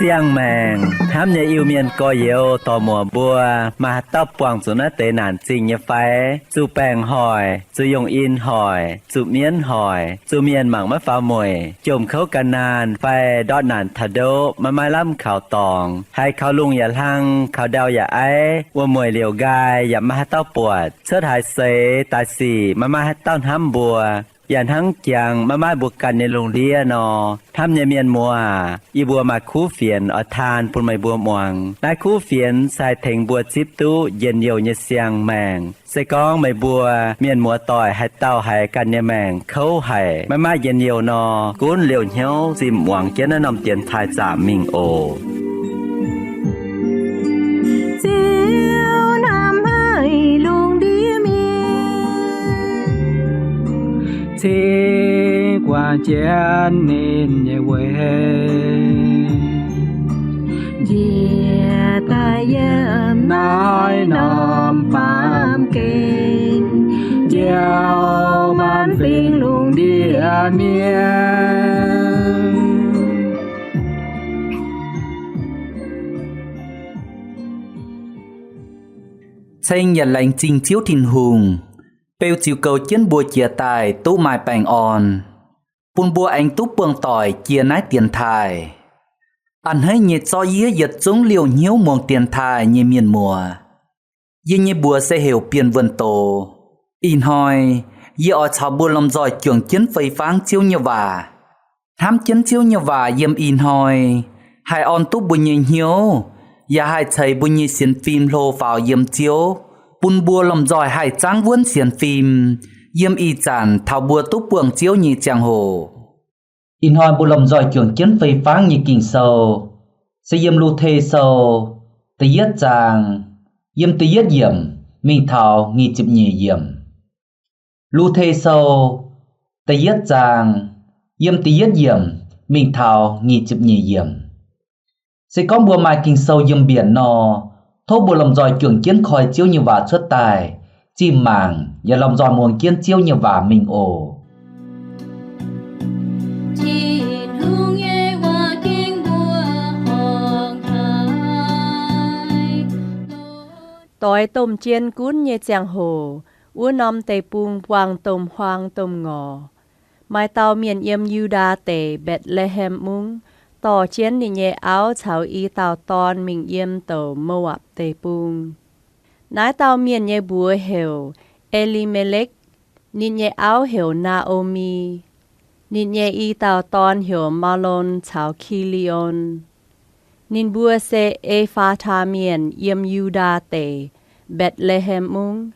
Siang mèng, hám nhà yêu miền có yếu tò mùa bùa, mà tóc quảng xuống nó tế nản trình như phái, chú bèng hỏi, chú dùng in hỏi, chú miên hỏi, chú miền mảng mất phá mùi, chùm khấu cả nàn, phai đọt nản thà đô, mà mai lắm khảo tòng, hay khảo lungอย่าlăng, khảo đauอย่าấy,ว่ามวยเหลียวกายอย่ามาให้เต้าปวดเชิดหายเสตายสี่มาให้เต้าห้ำบัวอย่างทั้งจังมาบุกกันในโรงเรียนนอทำในเมียนมัวอีบัวมาคู่เฟียนอทานปุ่นไม่บัวมวงได้คู่เฟียนใส่เถงบัวจิบตู้เย็นเยียวเนเสียงแมงใส่กองไม่บัวเมียนมัวต่อยให้เต้าให้กันเนี่ยแมงเขาให้มาเย็นเยียวนอกุ้นเหลียวเหี้ยวจิมหวังเจ้านำเตียนทายจ่ามิงโอthế qua chén nên nhẹ quê Dìa ta yếm nói nòm phàm kinh gieo man phiền luôn địa miên Xanh nhà lành trình chiếu thìn hùng Bêu chiều cầu chiến bùa chia tài tú mai bành on Bùn bùa anh tú buông tỏi chia nái tiền thai Anh hãy nhiệt cho yế giật xuống liều nhiêu muông tiền thai như miền mùa Yế như bùa sẽ hiểu biên vườn tổ In hỏi Yế ở cháu bùa lòng giỏi trường chiến phây pháng chiếu như vả Hám chiến chiếu như vả yếm in hỏi Hai on tú bùa như hiếu Yà hai thầy bùa như xin phim lô vào yếm chiếu Bùn bùa lòng giỏi hai tráng vốn xiên phim Yếm y chản thảo bùa túc buồng chiếu như chàng hồ In hỏi bùa lòng giỏi trường chiến phây pháng như kinh sâu Sẽ yếm lưu thê sâu Tê yết chàng Yếm tê yết yểm Mình thảo nghi chịp nhì yểm Lưu thê sâu Tê yết chàng Yếm tê yết yểm Mình thảo nghi chịp nhì yểm Sẽ có bùa mai kinh sâu yếm biển nò Thô bùa lòng giỏi trưởng chiến khỏi chiếu như vả xuất tài Chim màng và lòng giỏi muồng chiến chiếu như vả mình ổ Tối tôm chiên cuốn như chàng hồ Ua nóm tê bùng quang tôm hoang tôm ngò Mai tàu miền yếm Yuda tê Bethlehem mung Tỏ chiến đi nhẹ áo cháu y tàu ton mình yếm tàu Moab tê bùng Nái tàu miền nhẹ bùa hiểu Elimelech Nít nhẹ áo hiểu Naomi Nít nhẹ y tàu ton hiểu Malon cháu Kilion Nín bùa sẽ Ephatha miền yếm Yuda tê Bethlehem mung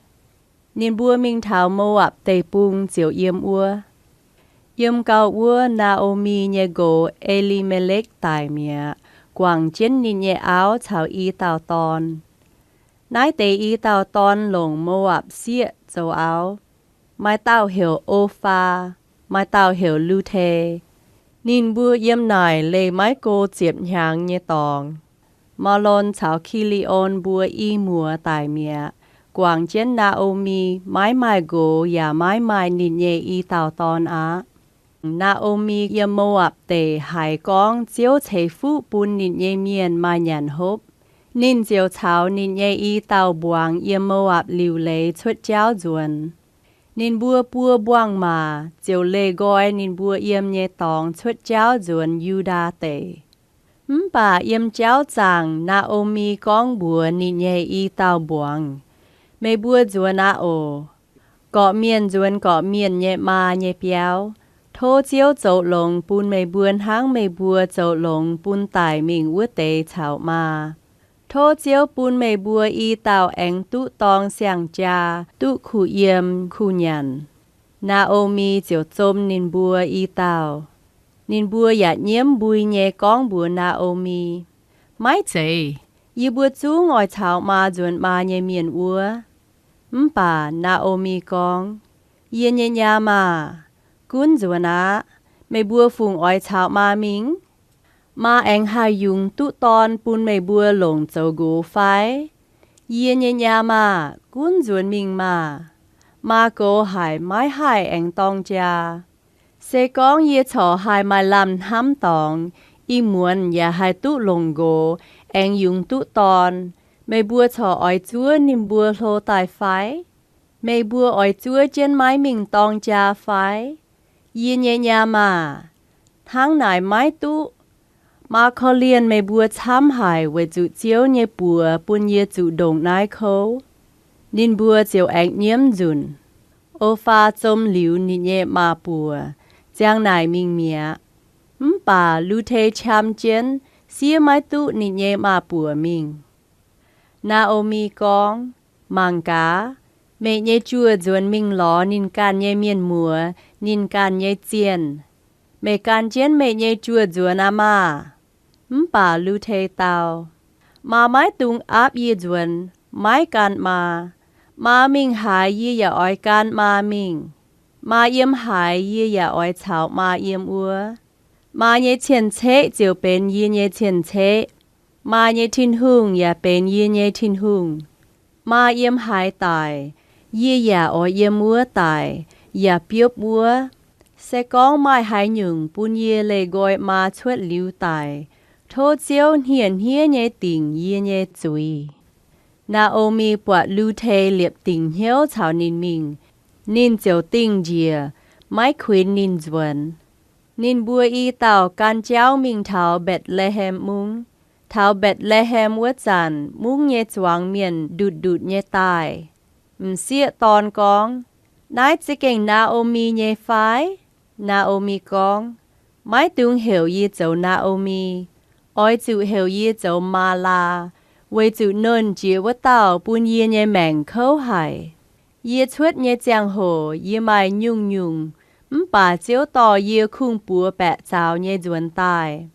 Nín bùa mình thảo Moab tê bùng chiều yếm ua Yếm cao ua Naomi nhẹ gỗ Elimelech tài mẹ Quảng chiến nín nhẹ áo cháu y tàu ton Nái tê y tàu ton lồng Moab xịa châu áo Mai tàu hiểu Opha Mai tàu hiểu Luthe Nín bùa yếm nải lê mái cô chiếp nhang nhẹ tòng Malon cháu Kilion bùa y mùa tài mẹ Quảng chiến Naomi mái mai gỗ và mái mai nín nhẹ y tàu ton á Naomi yếm Moab tê hải con chiếu chế phụ bùn nín nhẹ miền mai nhàn hốp Nín chiếu cháu nín nhẹ y tàu buông yếm Moab liu lê xuất cháu duẩn Nín bùa buông mà chiếu lê gói nín bùa yếm nhẹ tòng xuất cháu duẩn Yuda tê Bà yếm cháu chàng Naomi con bùa nín nhẹ y tàu buông Mê bùa duẩn á ổ Gọ miền nhẹ mà nhẹ béo Thô chiếu dậu lồng bùn mê buôn háng mê bùa dậu lồng bùn tài mình ua tế chào mà. Thô chiếu bùn mê bùa y tàu ánh tụ tong xiang cha, tụ khu yếm khu nhàn. Naomi chiếu chôm nín bùa y tàu. Nín bùa yạt nhiễm bùi nhẹ con bùa Naomi. Mái chế, y bùa chú ngồi chào mà dùn mà nhẹ miền ua. Bà Naomi con, y nhẹ nhà mà. Cún dùa ná, mê bùa phùng oi chào mà mình. Mà anh hai dùng tụ tòn bún mày bùa lồng châu gỗ phái. Yên nhẹ nhà mà, cuốn ruột mình mà cô hại mái hại anh tông cha. Sẽ con ye cho hại mày làm hám tòng, y muốn ya hại tụ lồng gỗ, anh dùng tụ tòn. Mày bùa cho ỏi chúa niềm bùa lô tài phái. Mày bùa ỏi chúa trên mái mình tông cha phái. Yên nhẹ nhà mà, tháng này mái tụ. Mà khó liền mày bùa chám hại với chủ chiếu nhé bùa bùn nhé chủ đồng nái khâu. Nín bùa chiếu ảnh nhiễm dùn. Ô pha chôm liu nín nhé mà bùa. Giang nài mình mía. Bà lưu thê chám chén. Xia mái tụ nín nhé mà bùa mình. Naomi con. Mang cá. Mẹ nhé chua dùn mình ló nín can nhé miên mùa. Nín can nhé chiên. Mẹ can chén mẹ nhé chua dùn à mà. Bà lưu thê tao. Mà mái tung áp yê dùn. Mái can mà mình hại yê ya oi can mà mình. Mà yếm hại yê ya oi chào mà yếm ua. Mà nhé thiên chế chiều bên yê nhé thiên chế. Mà nhé thiên hùng ya bên yê nhé thiên hùng. Mà yếm hại tài. Yê ya oi yếm ua tài. Ya biếp ua. Sẽ có mai hại nhung bún yê lê gọi mà chuột lưu tài. Thô chiếu hiền hiê nhé tình yê nhé cùi. Naomi bọt lưu thê liệp tình hiếu chào nín mình. Nín chiếu tình dìa, mái khuyên nín dùn. Nín bùa y tàu can cháu mình thảo Bethlehem mung. Thảo Bethlehem vất dàn, mung nhé choáng miền đụt nhé tài. Xịa tòn con. Nái chỉ kênh Naomi nhé phái. Naomi con. Mái tung hiểu y cháu Naomi. Ôi chủ hiểu yê cháu mà là, với chủ nôn chìa vất tàu bún yê nhé mẹng khâu hải. Yê chuất nhé giang hồ, yê mai nhung. Bà chiếu tỏ yê khung bùa bẹ cháu nhé duẩn tài.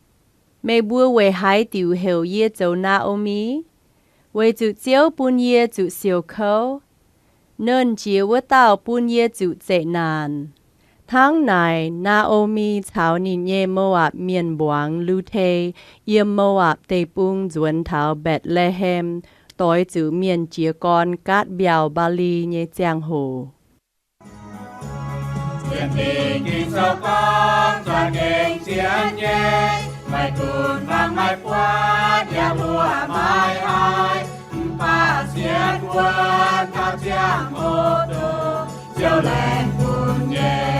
Mẹ bùa với hai tiểu hiểu yê cháu Naomi. Với chủ chiếu bún yê chủ siêu khâu. Nôn chìa vất tàu bún yê chủ dễ nàn. Tháng này, Naomi chào nín nhé Moab miền buông lưu thê, yếm Moab tây bung duẩn thảo Bethlehem, tối chữ miền chia con cát biao Bali nhé giang hồ. Chuyện tình kinh sâu con, toàn kinh chiến nhé, mày cùn vang mày qua, nhà mùa mai ai, bà xiên quân, thao giang hồ đồ, chiều lên cùn nhé.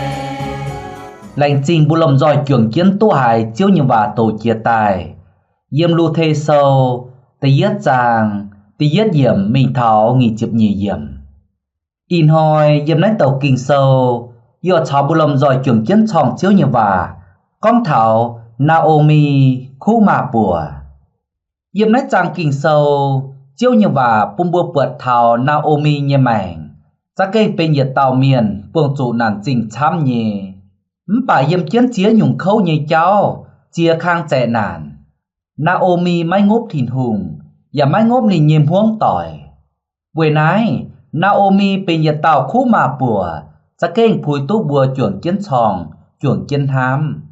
Lành trình bù lầm giỏi trưởng chiến tu hài chiếu như và tổ chia tài. Yếm lưu thê sâu, tì yết giang, tì yết yểm mình thảo nghỉ chụp nhì yểm. In hoi yếm nách tàu kinh sâu, yọ cháu bù lầm giỏi trưởng chiến chong chiếu như và, con thảo Naomi khu mà bùa. Yếm nách giang kinh sâu, chiếu như và bùm bùa bượt thảo Naomi nhé mảnh. Giá kênh bên nhiệt tàu miền, buông trụ nản trình chám nhì. Bà yếm chiến chia nhung khâu nhây cháu, chia khang trẻ nản. Naomi mái ngốp thìn hùng, và mái ngốp nì nhiêm huống tỏi. Với nái, Naomi bên nhiệt tàu khu mà bùa, giá kênh phùi tú bùa chuẩn chiến chòng, chuẩn chiến hám.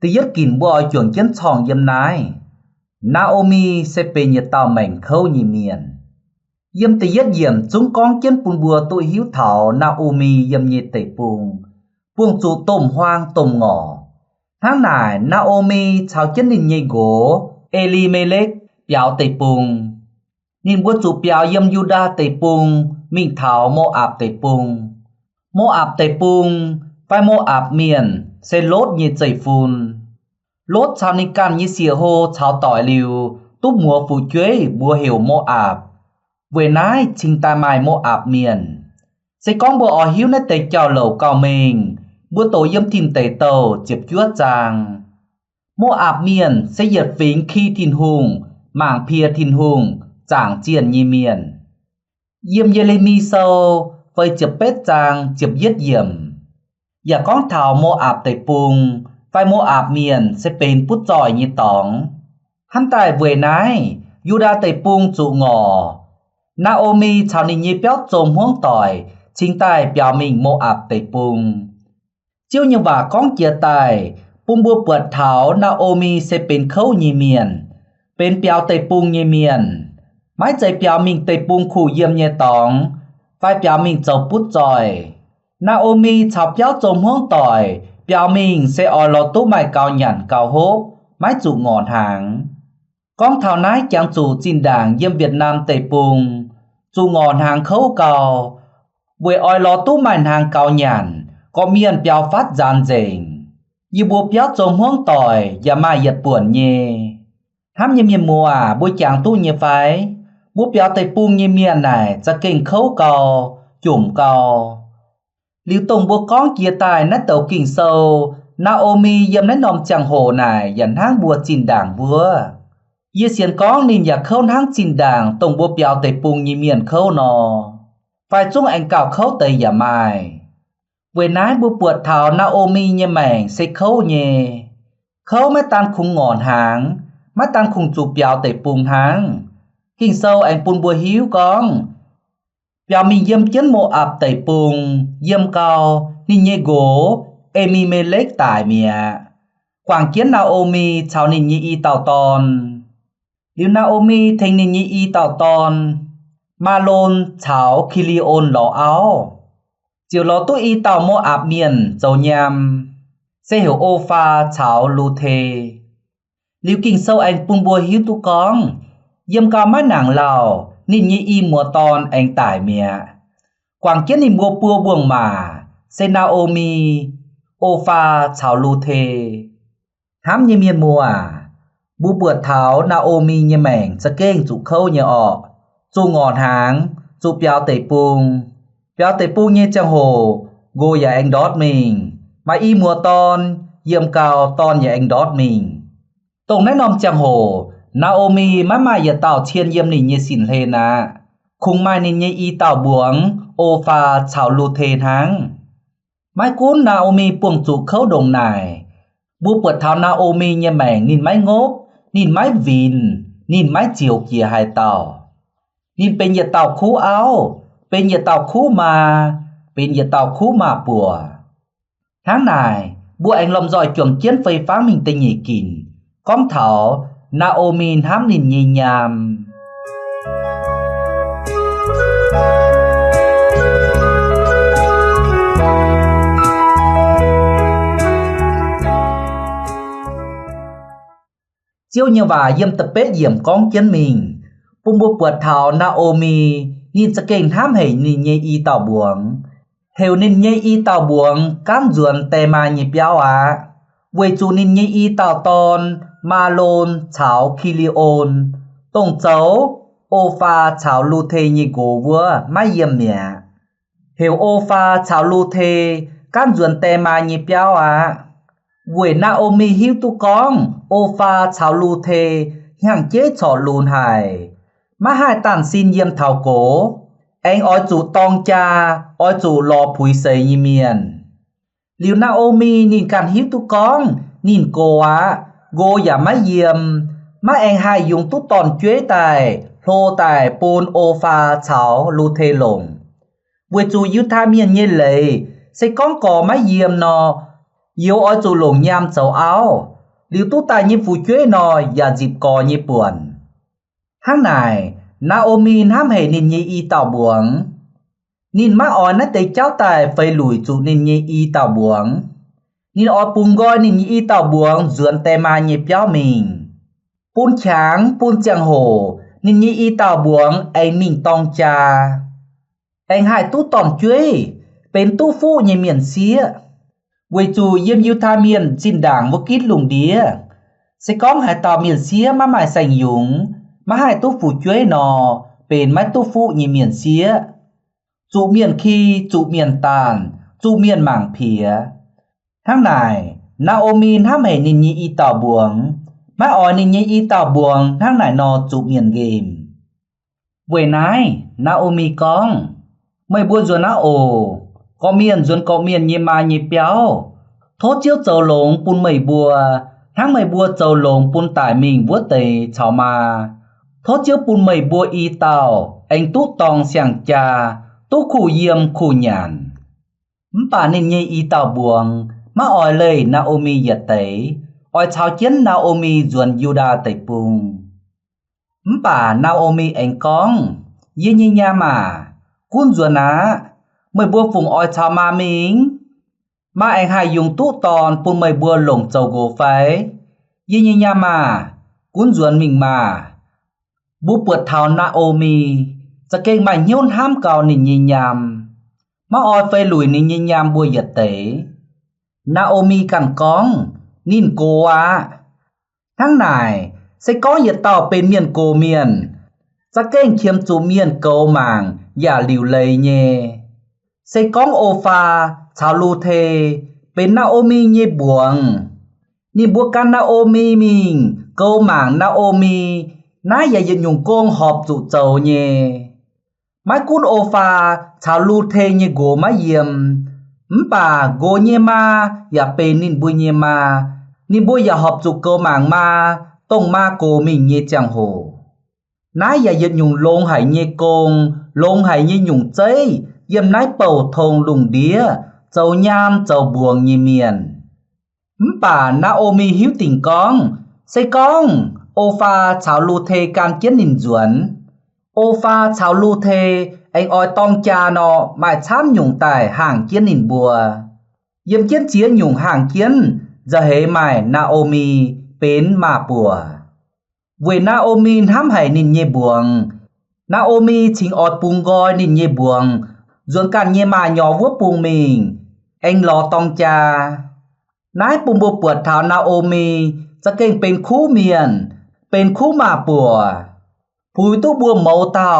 Tì yết kìn bùa chuẩn chiến chòng yếm nái. Naomi sẽ bên nhiệt tàu mảnh khâu nhì miền. Yếm tì yết yểm chúng con chiến bùn bùa tụi hiếu thảo Naomi yếm nhiệt tẩy bùn. Buông chủ tôm hoang tôm ngỏ. Tháng này Naomi chào chiến đình nhây gỗ Elimelech béo tẩy bùn. Nhìn bùa chủ béo yếm Yuda tẩy bùn, mình thảo Moab tẩy bùn. Moab tẩy bùn, phải Moab miền, sẽ lốt nhiệt dày phun. Lốt chào ninh can như xìa hô chào tỏi liều, túp mùa phụ chuế bùa hiểu Moab. Với nái trình tài mài Moab miền. Sẽ con bùa ở hiếu nét tẩy chào lẩu cao mình, bùa tổ yếm thìn tẩy tàu chịp chuốt chàng. Moab miền sẽ giật vĩnh khi thìn hùng, mảng phía thìn hùng, chàng chiền nhi miền. Yếm Yeremi sâu, với chịp bết chàng chịp giết yểm. Và con thảo Moab tẩy bùng, phải Moab miền sẽ bên bút giỏi như tóng. Hắn tài với nái, Juda tây pung trụ ngò Naomi chào ninh nhị béo trồm huống tỏi chính tài béo mình mô ạp tây pung chiếu như và con chia tài pung bua bượt thảo Naomi sẽ bên khâu nhị miền bên béo tây pung nhị miền mái chạy béo mình tây pung khu yếm nhẹ tòng vai béo mình dầu bút giỏi Naomi chào béo trồm huống tỏi béo mình sẽ ở lò tú mày cao nhẵn cao hốp mái trụ ngọn hàng con thảo nái chẳng chủ chín đảng yếm Việt Nam tây pung trụ ngọn hàng khâu cao với oi lò tú mày hàng cao nhẵn có miền béo phát gian dình như bùa béo trồm huống tỏi và mai giật buồn nhé hám như miền mùa bùi chàng tu như phái bùa béo tây pung như miền nàyจะเก่งkhâu cao chủng cao liu tông bùa con chia tài nát tàu kinh sâu Naomi yếm nát nòm chẳng hồ này dần hang bùa chín đảng vua yê xiên con nên nhà khâu hang chín đảng tông bùa béo tây pung như miền khâu nò phải chung anh cào khâu tây giả mai với nái bùa bùa thảo Naomi như mảnh sẽ khâu nhé khâu mới tan khung ngọn hàng mới tan khung chụp béo tây pung hàng kinh sâu anh pun bùa hiếu con béo mình yếm chân mộ ạp tây pung yếm cao nên nhé gỗ Emi mê lếch tải mẹ quảng kiến Naomi chào nên nhị y tàu tòn liu Naomi thành nên nhị y tàu tòn Malon chào Kilion lò áo chiều lò tôi y tàu mô ạp miền dầu nhàm sẽ hiểu ô pha chào lưu thê liu kinh sâu anh pun bùa hiếu tu con yếm cao mắt nàng lào nên nhị y mùa tòn anh tải mẹ quảng kiến nên mua bùa buông mà sẽ Naomi ô pha chào lưu thê hám như miền mùa bù bượt tháo Naomi như mảnh sẽ kênh chủ khâu như ọ chủ ngọn hàng chủ béo tây pung như chẳng hồ gô nhà anh đót mình mà y mùa ton yếm cao ton nhà anh đót mình tổng nét nòm chẳng hồ Naomi má mai giờ tàu thiên yếm nỉ như xỉn lên à khung mai nỉ như y tàu buông ô pha chào lưu thê tháng mai cuốn Naomi buông chủ khâu đồng này bố bật tháo Naomi như mảnh nhìn máy ngốp nhìn máy vìn nhìn máy chiều kia hai tàu nhìn bên nhiệt tàu khú áo bên nhiệt tàu khú mà bên nhiệt tàu khú mà bùa tháng này bố anh lòng giỏi chuẩn chiến phây phá mình tên nhị kín con thảo Naomi hám nhìn nhì nhàm chiếu như và yếm tập bế yểm con chân mình bùm bùa bùa thảo Naomi nhìn sẽ kênh hám hề nhìn nhê y tàu buông hều nhìn nhê y tàu buông cán ruồn tè mà nhịp béo á với chú nhìn nhê y tàu ton Malon cháo Kilion tổng cháu ô pha cháo lưu thê nhị gỗ vua mai yếm mẹ hều ô pha cháo lưu thê cán ruồn tè mà nhịp béo á với Naomi hiếu tu con ô pha chào lưu thê hàng chế trò lùn hài má hai tàn xin yếm thảo cổ anh oi chủ tong cha oi chủ lò phùi xây như miền liu Naomi nhìn càn hiếu tu con nhìn cô á gô giả má yếm má anh hai dùng tu tòn chuế tài lô tài pôn ô pha chào lưu thê lồng với chủ yếu tha miền như lệ sẽ con cò má yếm nó yếu oi chủ lồng nham chầu áo liu tu tài như phù chuế nò và dịp cò như buồn tháng này Naomi hám hề nhìn như y tàu buông nhìn má oi nát tế cháu tài phây lùi chủ nhìn như y tàu buông nhìn oi pung gọi nhìn như y tàu buông dường tè mà như béo mình pun tráng pun chẳng hồ nhìn như y tàu buông anh mình tong cha anh hai tu tòn chuế bên tu phụ như miền xía với chủ yếm yêu tha miền xin đảng vô kít lùng đĩa sẽ có hai tàu miền xía má mài sành dũng má hai tu phụ chuế nò bên máy tu phụ như miền xía chủ miền khi chủ miền tàn chủ miền mảng phía tháng này Naomi hám hề nhìn như y tàu buông má oi nhìn như y tàu buông tháng này nò chủ miền game với nái Naomi con mày buôn rồi na ồ có miền như mà như béo thốt chiếu châu lồng pun mày bùa tháng mày bùa châu lồng pun tải mình vuốt tề chào mà thốt chiếu bùn mày bùa y tàu anh tú tòng sàng cha tú khu yêm khu nhàn bà nên nhây y tàu buông mà ỏi lời Naomi giật tấy ỏi chào chiến Naomi duẩn Yuda tây bùng bà Naomi anh con yê nhây nha mà cuốn duẩn á mày bùa phùng ỏi chào mà mình mà anh hay dùng tú tòn bùn mày bùa lồng châu gỗ phái yê nhây nha mà cuốn duẩn mình mà bố bượt thảo Naomiจะเก่งใหม่ย้อนห้ามเก่านิยยามมาออยไฟหลุยนิยยามบัวหยัดเต๋ Naomi กันก้องนินโกวะทั้งนายใส่ก้องหยัดต่อเป็นเมียนโกเมียนจะเก่งเขียมจูเมียนโกหมางอย่าหลิวเลยเย่ใส่ก้องโอฟาชาวลูเทเป็น Naomi เย่บวงนี่บวกกัน Naomi มิงโกหมาง Naomiน้าอย่ายืนยุงโกงหอบจุเจ้าเย่ไม้กุนโอฟาชาวลูเทเยโกมาเยี่ยมป่าโกเยมาอย่าเป็นนินบุยเยมานิบุยอย่าหอบจุเกอหมางมาต้องมาโกมิงเยจังโหน้าอย่ายืนยุงลงหายเยโกงลงหายเยยุงเจ้ยเยี่ยมนายเป่าทงลุงเดียเจ้ายามเจ้าบวงเยเมียนป่านาโอมีหิวติ่งกองใส่กองโอฟาชาวลูเทการเจียนนินจวนโอฟาชาวลูเทไอออยตองจานอหมายช้ำหยุ่งแต่ห่างเจียนนินบัวเยี่ยมเจียนเจียนหยุ่งห่างเจียนจะเหหมายนาโอมีเป็นมาปัวเวนาโอมีห้ามให้นินเยบวงนาโอมีชิงออดปุงกอยนินเยบวงส่วนการเยมาหยอวัวปุงมิงเอ็งรอตองจานายปุงบัวปวดเท้านาโอมีจะเก่งเป็นคู่เมียนเป็นคู่มาปัวผู้ตู้บัวเมาเต่า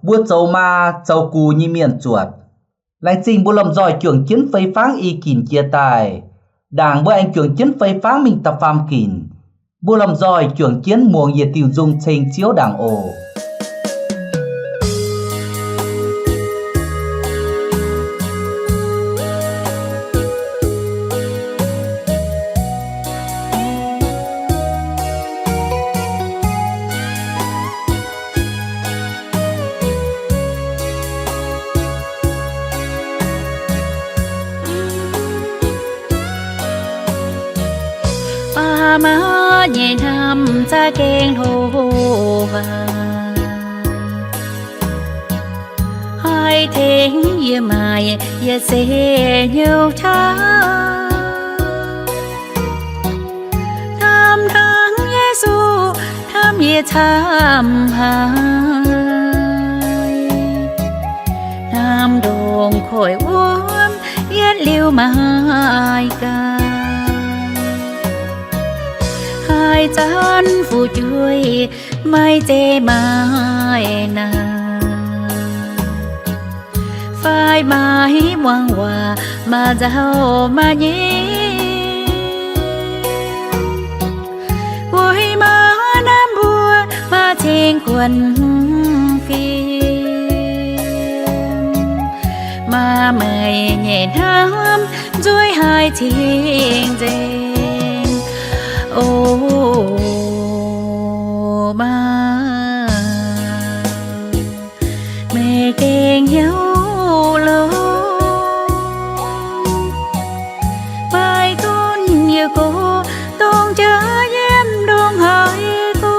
บัวเจ้ามาเจ้ากูยี่เมียนจวดหลังจริงบัวลำจอยจ่วงจิ้นไฟฟ้าอีกินเกียตายด่างบัวอันจ่วงจิ้นไฟฟ้ามิงตะฟามกินบัวลำจอยจ่วงจิ้นม่วงเยติวจุงเชงเจียวด่างโอมาเย็นทำจะเก่งโทว่าให้เทงเยี่ยมายอย่าเสียเหี่ยวท้าทำทางเยซูทำเยทำหายน้ำดงคอยอ้วนเย็ดเลี้ยวมากันhai chán phụ chuối mai chê mai na phai mai quang hòa mà giàu mà nhé vui mà nam bùa mà trên quần phim mà mày nhẹ thắm dối hai thiên dê ô ba mẹ kèn nhau lâu bài tuôn như cô tôn chớ em đong hỏi cô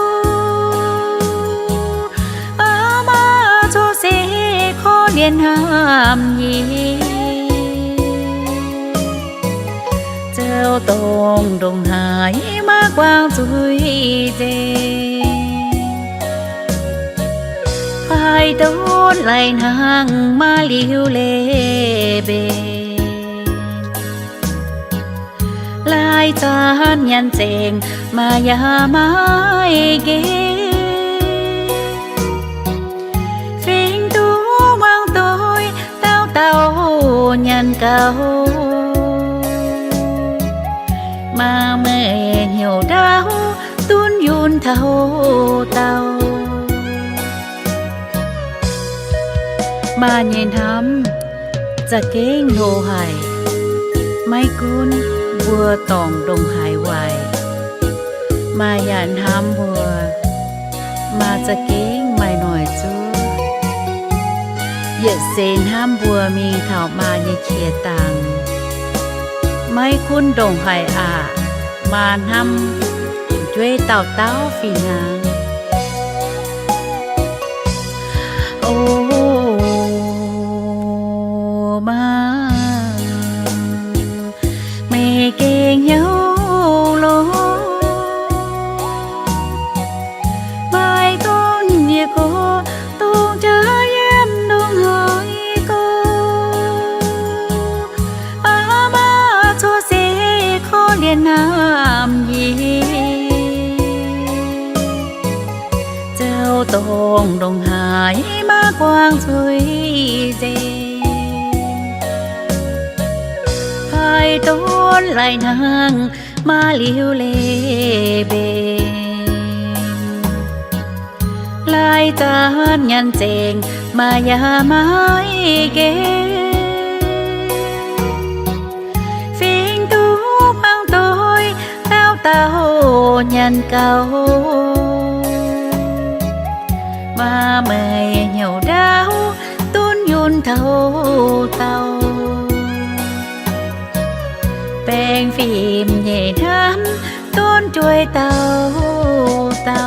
mà cho sẽ khó liên hàm gì treo tông đồng hải má quang chuối dê phải đón lại nàng má liu lê bê lại chán nhăn chèn mà ya mãi ghê phiền tú mang tôi tao tao nhăn cao mà mẹ nhiều đau tuôn yun thâu tao mà nhìn thắmจะเก่งโนหายไม่กุนบัวตองดงหายไหวมาหยานทำบัว มาจะเก้งไม่หน่อยจูเหยียดเซนห้ามบัวมีเถามาเยเขียตังไม่คุ้นดงไห่มาทำช่วยเต่าเต้าฝีนางโอ้มาไม่เก่งเหี้ยวโลไม่ต้นเยโกต้งเจอเยี่ยมดงหอยโกมาชัวเสขอเรียนน้ำยีเจ้าตรงดงหายมากวางช่วยเจภายต้นไหลนางมาเลี้ยวเลเบลายจานยันเจงมายาไม้เกฟิงตูพังตอยเต้าเต้ายันเก่ามาเมยเหี่ยวดาวต้นยุนเท่าเต้าแป้งฟิล์มเย่ทำต้นช่วยเต้าเต้า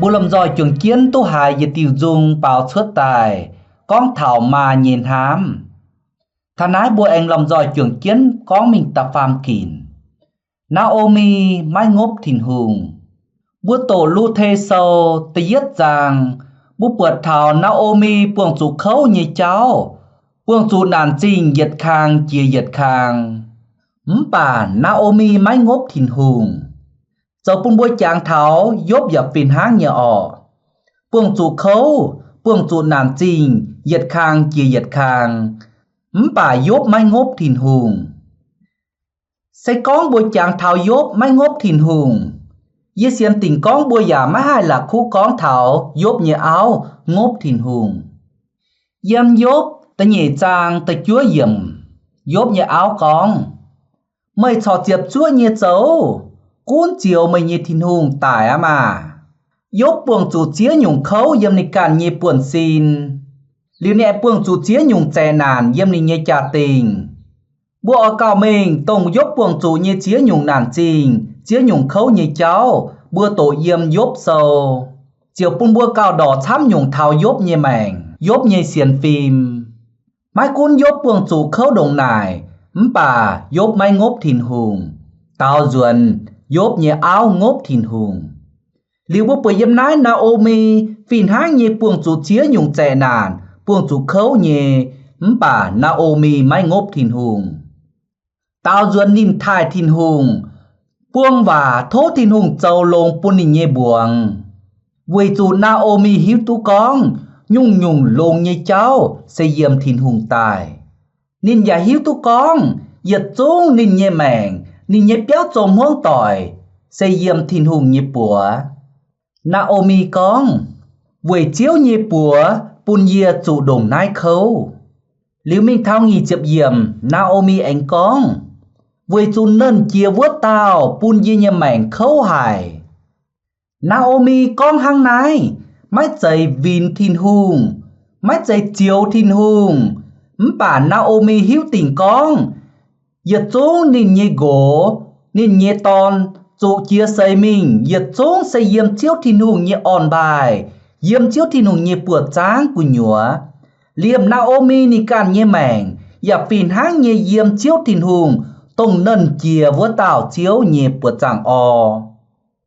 Bù lầm dòi trường kiến tu hài về tiêu dung bảo xuất tài, con thảo mà nhìn hám. Thà nái bùa anh lầm dòi trường kiến con mình tập phàm kìn. Naomi mái ngốp thìn hùng. Bùa tổ lưu thê sâu tì yết giang. Bùa bượt thảo Naomi buông chủ khấu như cháu. Buông chủ nàn trình yết khang chia yết khang. Bà Naomi mái ngốp thìn hùng. Dẫu bùn bùi chàng tháo dốt dập phiền háng nhờ ỏ. Buông chủ khấu, buông chủ nàn trình, dệt khang chia dệt khang. Bà dốt mai ngốp thìn hùng. Xây con bùi chàng tháo dốt mai ngốp thìn hùng. Dê xiên tình con bùi giả má hai là khu con tháo dốt nhờ áo ngốp thìn hùng. Dâm dốt ta nhẹ chàng ta chúa dìm, dốt nhờ áo con. Mày trò chiệp chúa nhẹ dấu. Cuốn chiều mày nhị thìn hùng tải á mà. Dốt buông chủ chía nhung khấu dâm nì càn nhị buồn xin. Liu nẹ buông chủ chía nhung chè nàn dâm nì nhị trả tình. Bùa ở cao mình tông dốt buông chủ nhị chía nhung nàn trình. Chía nhung khấu nhị cháu. Bùa tổ dâm dốt sâu. Chiều bùn bùa cao đỏ chám nhung thao dốt nhị mảnh. Dốt nhị xiên phim. Mai cuốn dốt buông chủ khấu đồng nải. Bà dốt mai ngốp thìn hùng. Tao duẩn dốt nhẹ áo ngốp thìn hùng. Liu bố bởi dâm nái Naomi phìn háng nhẹ buông chủ chía nhung chè nàn. Buông chủ khấu nhẹ bà Naomi mai ngốp thìn hùng. Tao duẩn nín thai thìn hùng. Buông và thố thìn hùng châu lông bùn nín nhẹ buông. Vì chủ Naomi hiếu tú con. Nhung nhung lông nhẹ cháu sẽ dìm thìn hùng tài. Nín giả hiếu tú con. Giật xuống nín nhẹ mẹng. Nín nhé béo trồm hướng tỏi. Xây dìm thìn hùng nhé bùa. Naomi con. Vì chiếu nhé bùa. Bùn dìa chủ đồng nái khấu. Liu mình thao nghỉ chụp dìm Naomi anh con. Vì chủ nân chia vớt tao. Bùn dìa nhé mảnh khấu hài. Naomi con hăng nái. Mái chạy vìn thìn hùng. Mái chạy chiếu thìn hùng. Bà Naomi hiếu tình con. Giật xuống nín nhé gỗ. Nín nhé ton. Chủ chia xây mình. Giật xuống xây diêm chiếu thìn hùng nhé on bài. Diêm chiếu thìn hùng nhé bùa tráng của nhúa. Liềm Naomi ní càn nhé mảnh. Dạ phìn háng nhé diêm chiếu thìn hùng. Tông nân chia vỡ tạo chiếu nhé bùa tráng o.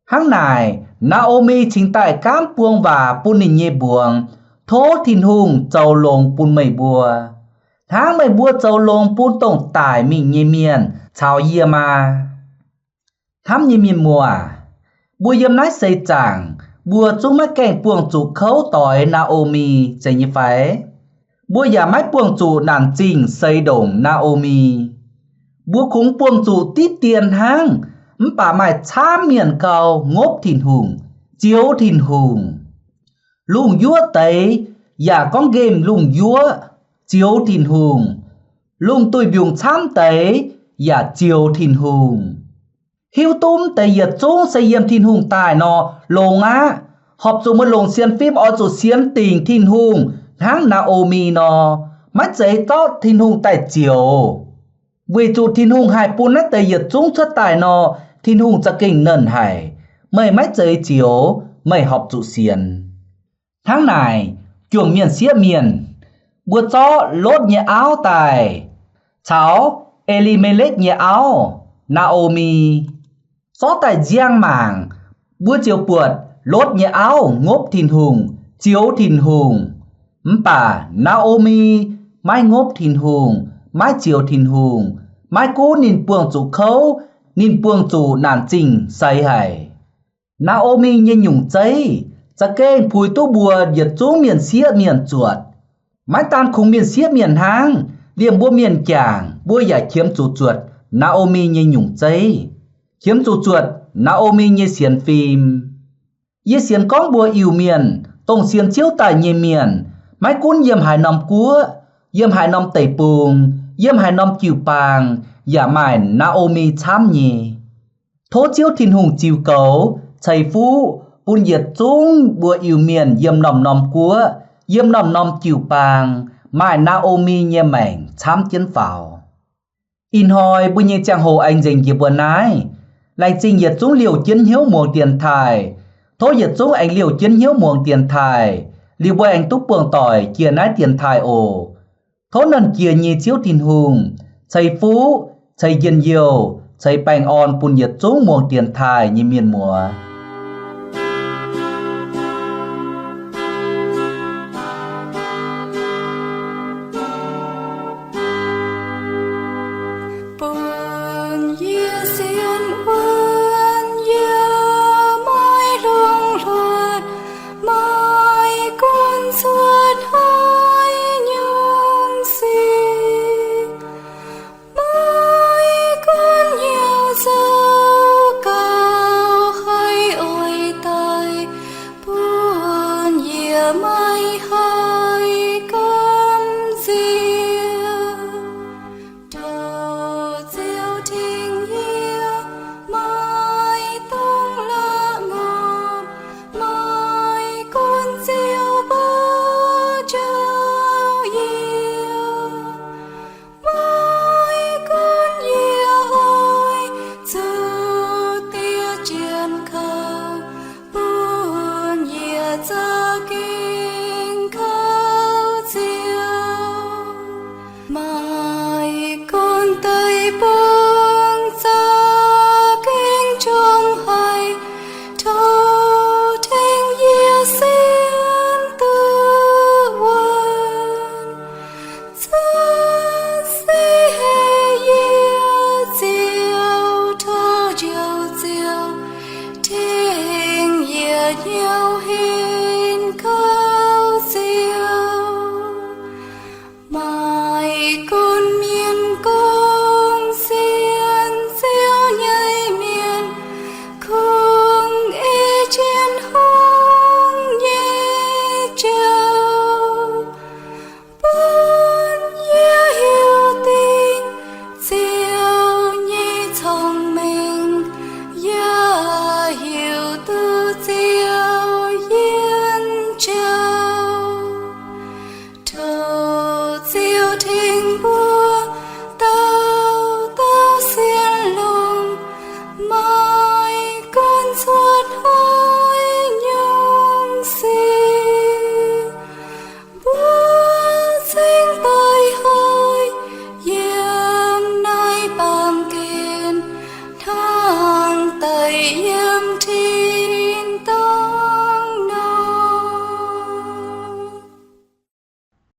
Háng này Naomi chính tại cám buông và bùn nín nhé buông. Thố thìn hùng châu lông bùn mây bùa. Tháng mày bua châu lông bún tổng tải mình nhé miền. Chào yê mà. Thám nhé miền mùa. Bùa yếm nái xây chàng. bùa chúng mắc kèn buông chủ khấu tỏi Naomi chạy như phải bùa giả mách buông chủ nản trình xây đồng Naomi bùa khúng buông chủ tít tiền hang bà mày chá miền cầu ngốp thìn hùng chiếu thìn hùng lùng dúa tấy giả con game lùng dúa chiếu thìn hùng lùng tôi biùng chám tấy giả chiếu thìn hùng hiếu túm tấy giật chúng xây yếm thìn hùng tài nó lùng á họp dù một lùng xiên phim ở dù xiên tình thìn hùng háng Naomi nó mắt giấy tó thìn hùng tài chiếu vì chủ thìn hùng hải bún nét tấy giật chúng xuất tài nó thìn hùng cho kinh nần hải mày mắt giấy chiếu mày họp chủ xiên tháng này chuồng miền xía miền bữa cho lốt nhẹ áo tài cháu Elimelech nhẹ áo Naomi xó tài giang mảng bữa chiều buột lốt nhẹ áo ngốp thìn hùng chiếu thìn hùng bà Naomi mai ngốp thìn hùng mai chiếu thìn hùng mai cú nhìn buông chủ khấu nhìn buông chủ nản trình say hải Naomi như nhung cháy cha kênh phùi tô bùa diệt chú miền xía miền chuột mái tan khung miền xía miền hang liềm bua miền chàng bua giải chiếm chủ chuột Naomi như nhung cháy chiếm chủ chuột Naomi như xiên phim như xiên con bùa yêu miền tông xiên chiếu tài như miền mái cún yếm hải nằm cúa yếm hải nằm tẩy bùng yếm hải nằm chiều pàng giả mài Naomi chám nhì thố chiếu thìn hùng chiều cấu chày phú bùn diệt chúng bùa yêu miền yếm nằm nằm cúa yếm nằm nằm chiều pàng mài Naomi nhẹ mảnh chám chiến vào in hồi bùn nhẹ chàng hồ anh dành dịp bữa nái lại trình diệt chúng liều chiến hiếu muồng tiền thải thố diệt chúng anh liều chiến hiếu muồng tiền thải liều bùi anh túc buồng tỏi kia nái tiền thải ồ thố nần kia nhì chiếu thìn hùng chày phú chày yên diều chày bành on bùn diệt chúng muồng tiền thải như miền mùa Hãy